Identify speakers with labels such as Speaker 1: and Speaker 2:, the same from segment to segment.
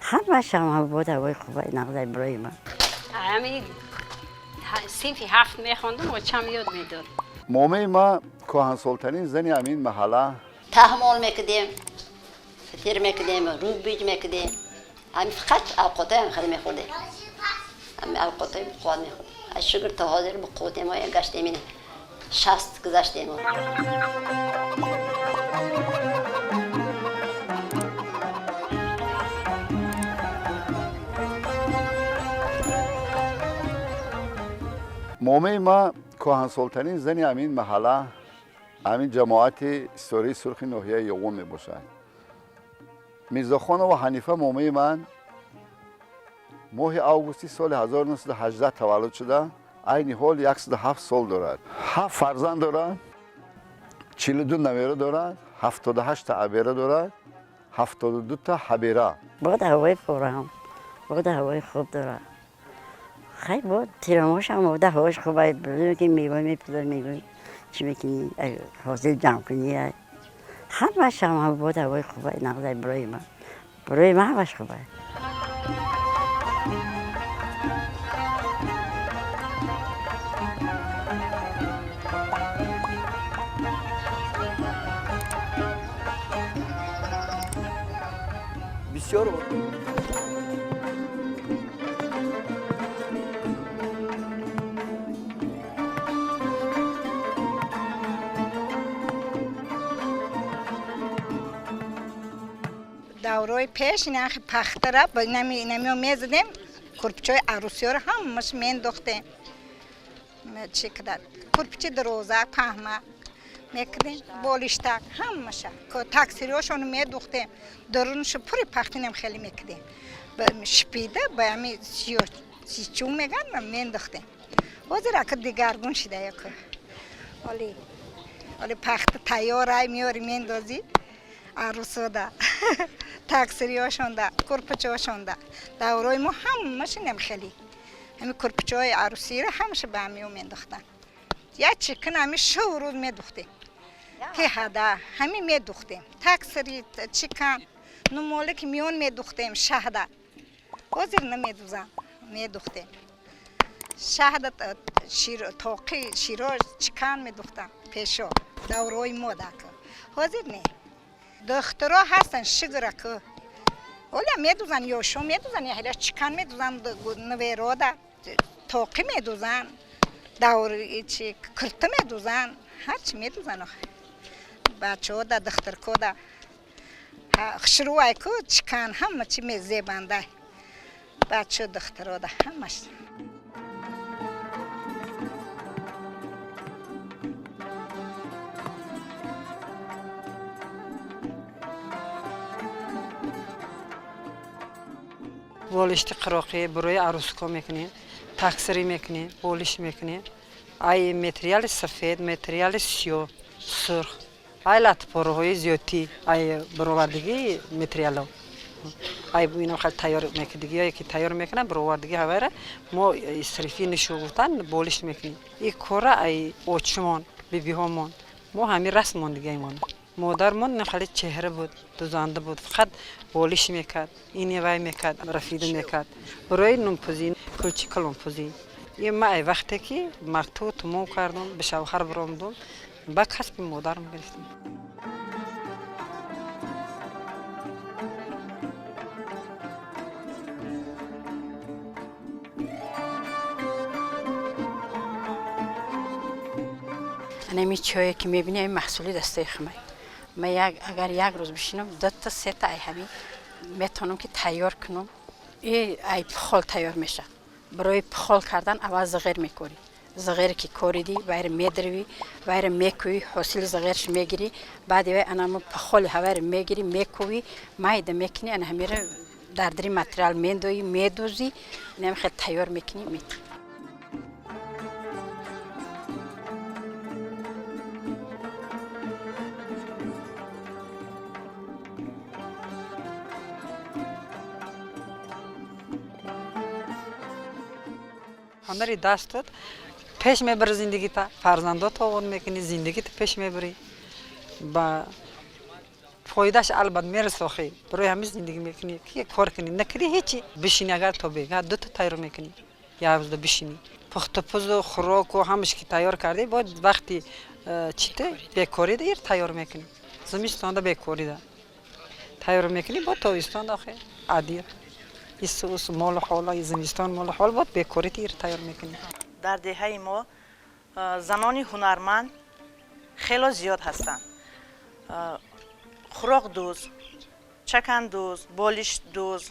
Speaker 1: همش هم بود هوای خوبه نقضای برای من.
Speaker 2: همین صنفی 7 میخوندم و چم یاد میداد.
Speaker 3: مومه ما کهن سلطانی زنی امین محله
Speaker 4: تحمل میکردیم، فطیر میکردیم، روز بیج میکردیم. همین فقط اوقاته هم خیلی میخوردیم. همین اوقاته خواهد میخوردیم. از شکر تا حاضر به قوت ما گشتیم اینه 60 گذشتیم.
Speaker 3: مومه ما کهن سلطانی زنی امین محله امین جماعت استوری سرخ نوحیه یوم می باشد. میرزاخان و حنیفه مومه من ماه آگوستی سال 1918 تولد شده. عین حال 107 سال دارد. 7 فرزند دارد. 42 نویره دارد. 78 تا عبیره دارد. 72 تا حبیره.
Speaker 1: بود هوای پرهم. بود هوای خوب داره. خیلی بود تیراموش هم بود هواش خوبه. بدون که میوه میپذیر میگوی چی میکنی حاصل جمع کنی. همش هم بود هوای خوبه نقضای برای من. برای من همش خوبه.
Speaker 3: بسیار بود.
Speaker 5: دورای پیش این اخی پخته را با نمی میزدیم کرپچای عروسی ها هم مش مینداختیم چی کداد کرپچی دروزه پهمه میکردیم بالشتک هم مشه که تاکسیریاشون میدوختیم درونش پوری پختینم خیلی میکردیم شپیده با همی چون میگن مینداختیم وزیر که دیگرگون شده یک ولی پخت تیار های میاری میندازی عروسو ده تاکسیریاشون ده کرپچهاشون ده دورای ما همش نم خیلی همین کرپچهای عروسی را همش به همیو مینداختن یا چکن همی شو روز میدوختیم که هده همین میدوختیم تاکسیری چکن نمولک میون میدوختیم شهده وزیر نمیدوزن میدوختیم شهده تاقی شیراز چکن میدوختن پیشو دورای ما ده که وزیر نه دخترها هستن شگره که ولی میدوزن یا شو میدوزن یا هیچ چکن میدوزن نویراده تاقی میدوزن دور چی کرته میدوزن هرچی میدوزن بچه ها ده دختر که ده شروعی که چکن همه چی میزیبنده بچه دختر ها ده همش
Speaker 6: بالشت قراقی برای عروسکا میکنیم تاکسری میکنیم بالش میکنیم ای متریال سفید متریال سیاه سرخ ای لطف‌های زیادی ای برآوردگی متریالا ای اینا خیلی تیار میکنیم یکی تیار میکنن برآوردگی هواره ما استریفی نشوگفتن بالش میکنیم این کارا ای اوچمان بیبیهامون ما همین رسمون دیگه ایمان مادرمون خیلی چهره بود دوزنده بود فقط بالش میکرد اینی وای میکرد رفیده میکرد برای نمپزین کلچی کلمپزین یه ما وقتی که مقطوع تمام کردم به شوهر برآمدم با کسب مادرم گرفتم
Speaker 2: نمی چایی که میبینی این محصولی دسته خمه من اگر یک روز بشینم 2 تا 3 تا ای همین میتونم که تیار کنم ای پخال تیار میشه برای پخال کردن اول زغیر میکنی زغیر که کوریدی بایر میدروی بایر میکوی حاصل زغیرش میگیری بعد وای انا پخال هوار میگیری میکوی مایده میکنی انا همیره در دری متریال میندوی میدوزی نمی خیلی تیار میکنی میتی
Speaker 6: هنری دستت پیش میبری زندگی تا فرزندات آورد میکنی زندگی تا پیش میبری با فایدهش البته میرسه برای همین زندگی میکنی که کار کنی نکردی هیچی بشینی اگر تو بگه دو تا تیار میکنی یا روز بشینی پخت پز و خوراک و همش که تیار کردی باید وقتی چیته بیکاری دیر تیار میکنی زمستان دا بیکاری دا تیار میکنی با تابستان داخل عادی ایسوس مال حالا زمستان مال حال باید بیکاری دیر تیار میکنی.
Speaker 7: در دهه ما زنان هنرمند خیلی زیاد هستند. خوراک دوز، چکن دوز، بالش دوز،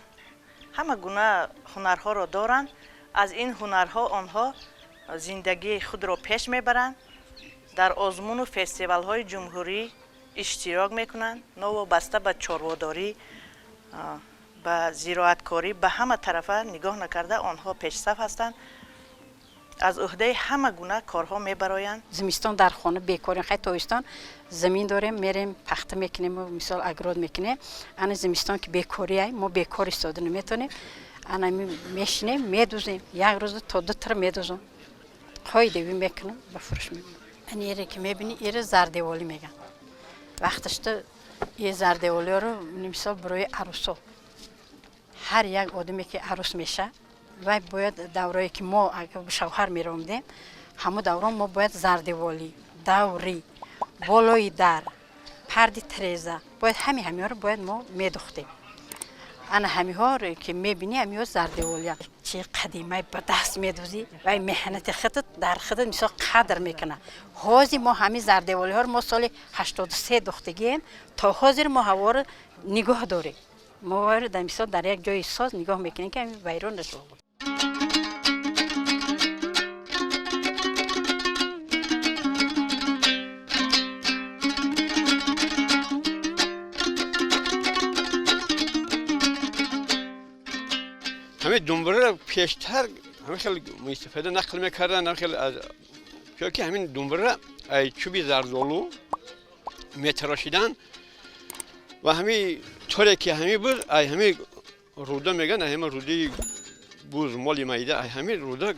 Speaker 7: همه گونه هنرها را دارند. از این هنرها آنها زندگی خود را پیش میبرند. در آزمون و فستیوال های جمهوری اشتراک میکنند. نوابسته به چارواداری، به زراعتکاری، به همه طرفه نگاه نکرده آنها پیش صف هستند. از عهده همه گونه کارها میبرایند.
Speaker 2: زمستان در خانه بیکاریم خیلی تابستان زمین داریم میریم پخته میکنیم و مثال اگراد میکنیم. انا زمستان که بیکاری ای ما بیکار استاد نمیتونیم. انا میشینیم میدوزیم یک روز تا دو تر میدوزم. قایده میکنم بفروش میکنم. این ایره که میبینی ایره زردیوالی میگن. وقتش تو یه زردیوالی رو مثال برای عروسا هر یک آدمی که عروس میشه و باید دورایی که ما اگر به شوهر میرامدیم همه دوران ما باید زردیوالی، دوری، بالای در، پردی تریزه باید همه ها رو باید ما میدوختیم. انا همه ها رو که میبینی همه ها زردیوالی چه قدیمه به دست میدوزی و مهنت خودت در خودت مثلا قدر میکنه. حاضر ما همه زردیوالی ها رو ما سال 83 دوختگیم تا حاضر ما هوا رو نگاه داریم. ما در مثال در یک جای ساز نگاه میکنیم که همین ویران نشده بود.
Speaker 8: همه دنبره پیشتر همه خیلی استفاده نقل میکردن. خیلی از که همین دنبره چوبی زردالو میتراشیدن و همین طوری که همین بود همین روده میگن همین روده بوز مالی مایده همین روده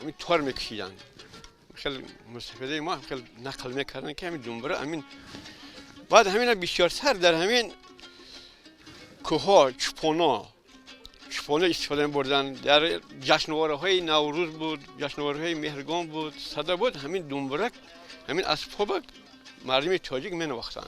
Speaker 8: همین تار میکشیدن. خیلی استفاده ما خیلی نقل میکردن که همین دنبره همین بعد همین بسیار سر در همین کوها چپونا استفاده بردن. در جشنواره های نوروز بود، جشنواره های مهرگان بود، صدا بود همین دنبرک همین اسبابک مردم تاجیک مینواختن.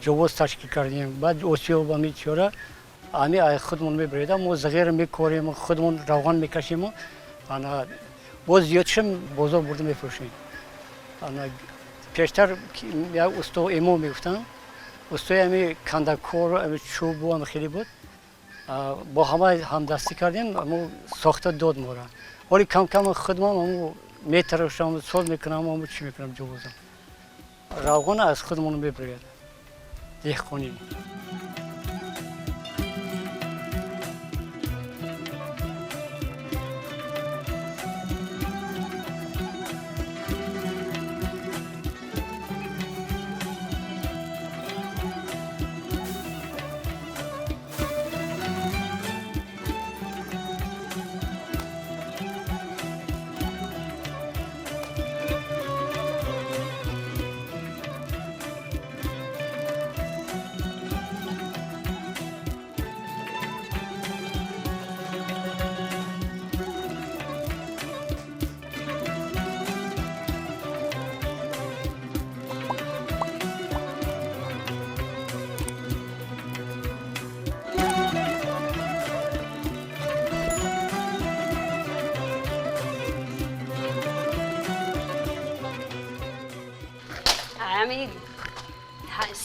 Speaker 9: جواز تشکیل کردیم. بعد اوسیو با میچوره آنی خودمون میبریدم ما زغیر میکوریم خودمون روغن میکشیم انا باز زیاد شم بازار برده میفروشیم. انا پیشتر یا استو ایمو میگفتن استوی همی کندکور همی چوب و خیلی بود با همه همدستی کردیم اما ساخته داد ما را. ولی کم کم خودمون میتراشم سال میکنم اما چی میکنم جوازم روغن از خودمون میبرید دهقانی.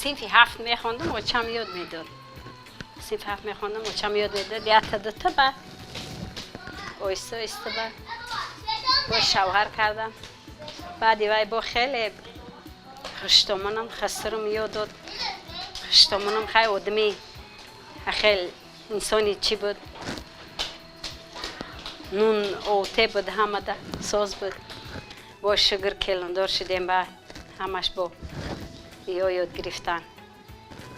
Speaker 2: صنف 7 میخوندم و چم یاد میداد. صنف 7 میخوندم و چم یاد میداد. یا تا دوتا بعد آیسته آیسته بعد با شوهر کردم. بعدی وای با خیلی خشتمونم خسرم یاد داد. خشتمونم خیلی آدمی خیلی انسانی چی بود. نون اوته بود همه ده ساز بود. با شگر کلندار شدیم بعد همش با یاد گرفتن.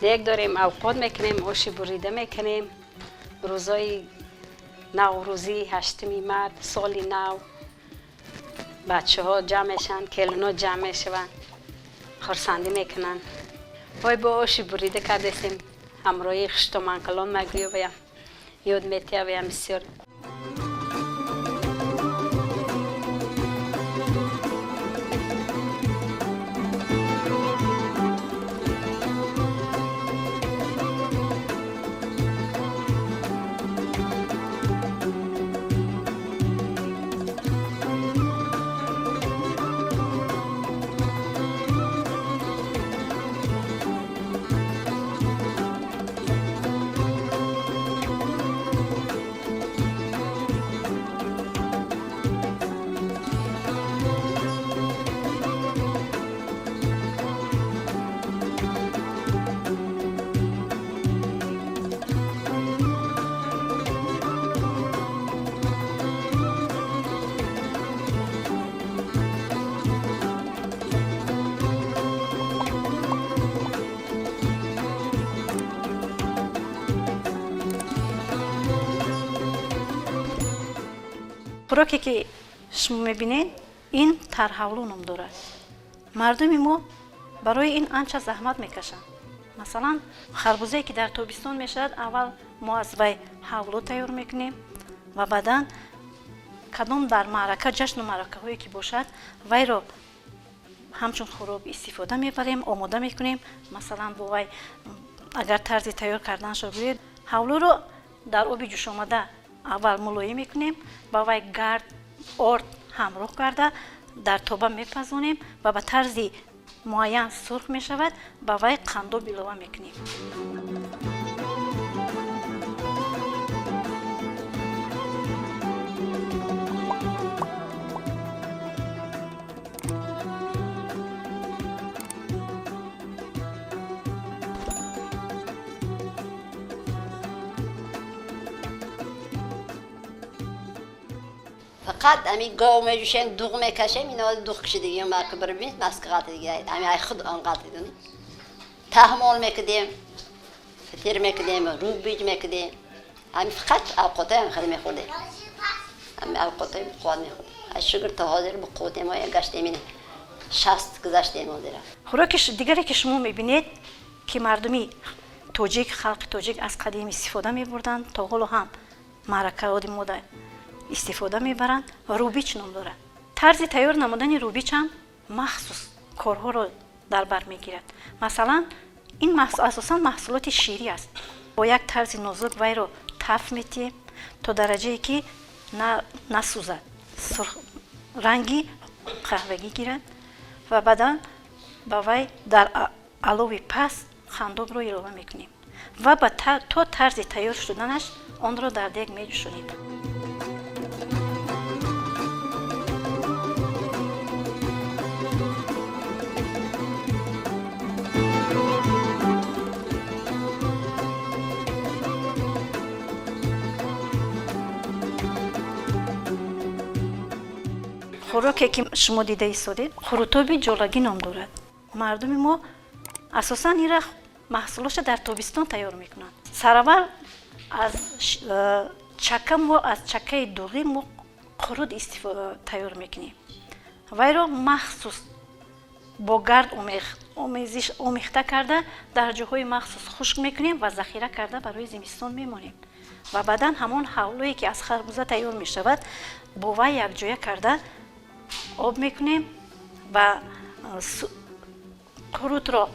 Speaker 2: دیگه داریم اوقات میکنیم آشی بریده میکنیم. روزای نوروزی 8 مارس سالی نو بچه ها جمع میشن کلونا جمع میشن خرسندی میکنن. وای با آشی بریده کردیم همراهی خشتمان کلان مگریو ویم یاد میتیا ویم بسیار. خوراکی که شما میبینید این ترحولو نام دارد. مردم ما برای این آنچه زحمت میکشن. مثلا خربوزه که در تابستان میشد اول ما از وی حولو تیار میکنیم و بعدا کدام در معرکه جشن و معرکه هایی که باشد وی را همچون خوراک استفاده میبریم آماده میکنیم. مثلا با وی اگر طرز تیار کردن شد بگوید حولو رو در آب جوش آمده اول ملایم میکنیم با وی گرد آرد همراه کرده در توبه میپزونیم و به طرزی معین سرخ میشود با وی قندو بیلوه میکنیم.
Speaker 4: فقط امی گاو میجوشن دوغ میکشیم اینا دوغ کشیدگی مرکب بربید ماسک قاطی دیگه امی ای خود آن قاطی دونی تحمل میکردیم فطیر میکردیم رو بیج میکردیم امی فقط اوقاته هم خیلی میخوردیم امی اوقاته بخواد میخوردیم از شگر تا حاضر به قوت ما گشتیم اینه 60 گذشتیم حاضر.
Speaker 2: خوراک دیگری که شما میبینید که مردمی توجیک خلق توجیک از قدیم استفاده میبردن تا حالا هم معرکه آدم موده استفاده میبرند و روبیچ نام دارد. طرز تیار نمودن روبیچ هم مخصوص کارها رو در بر میگیرد. مثلا این اساسا محصولات شیری است. با یک طرز نازک وی رو تف میتیم تا درجه که نسوزد رنگی قهوگی گیرد و بعدا با وی در علوی پس خندوب رو ایلوه میکنیم و با تا طرز تیار شدنش آن رو در دیگ میجوشونیم. خوراکی که شما دیده ایستادید خروتابی جولگی نام دارد. مردم ما اساساً این را محصولش در تابستان تیار میکنند. سراول از چکه ما از چکه دوغی ما خرود استفاده تیار میکنیم. وی را مخصوص با گرد آمیخته کرده در جاهای مخصوص خشک میکنیم و ذخیره کرده برای زمستان میمونیم. و بعدا همون حولویی که از خربوزه تیار میشود با وی یک جایه کرده آب میکنیم و خروت را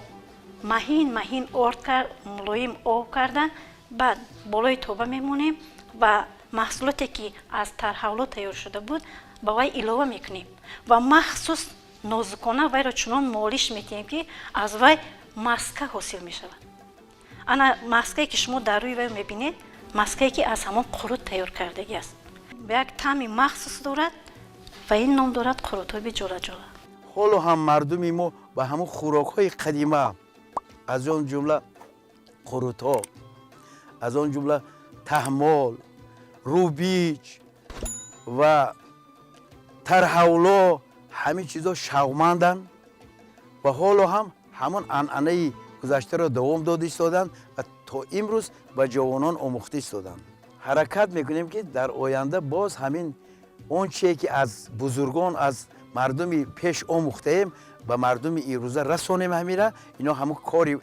Speaker 2: مهین آرد کرد ملایم آب کردن بعد بالای توبه میمونیم و محصولاتی که از ترحولو تیار شده بود با وی ایلوه میکنیم و مخصوص نازکانه وی را چنان مالش میتیم که از وی маска ҳосил мешавад. ана маскае ки шумо дар рӯи вай мебинед, маскае ки аз ҳамон қурут тайёр кардагӣ аст. як таъми махсус дорад ва ин ном дорад қурутоби ҷола-ҷола.
Speaker 10: ҳоло ҳам мардуми мо ба ҳамон хӯрокҳои қадима, аз он ҷумла қурутҳо, аз он ҷумла таҳмол, рӯбиҷ ва тарҳавло, ҳамин чизҳо шавқманданд ва ҳоло ҳам ҳамон анъанаи гузаштаро давом дода истоданд ва то имрӯз ба ҷавонон омӯхта истоданд. ҳаракат мекунем ки дар оянда боз ҳамин он чие ки аз бузургон, аз мардуми пеш омӯхтаем ба мардуми имрӯза расонем. ҳамира ино ҳамон кори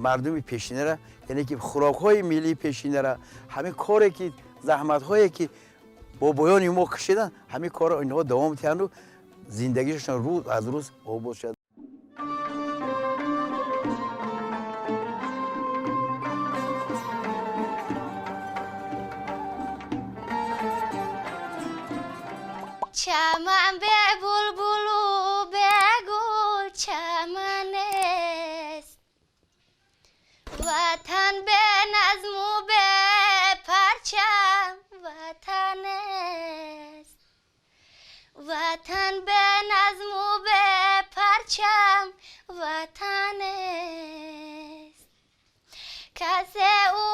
Speaker 10: мардуми пешинара, яъне ки хӯрокҳои миллии пешинара, ҳамин коре ки заҳматҳое ки бобоёни мо кашиданд, ҳамин корро инҳо давом диҳанду зиндагиашон рӯз аз рӯз обод шад.
Speaker 11: چمن به بلبل و به گل چمن است، وطن به نظم و به پرچم وطن است، وطن به نظم و به پرچم وطن است. کسی او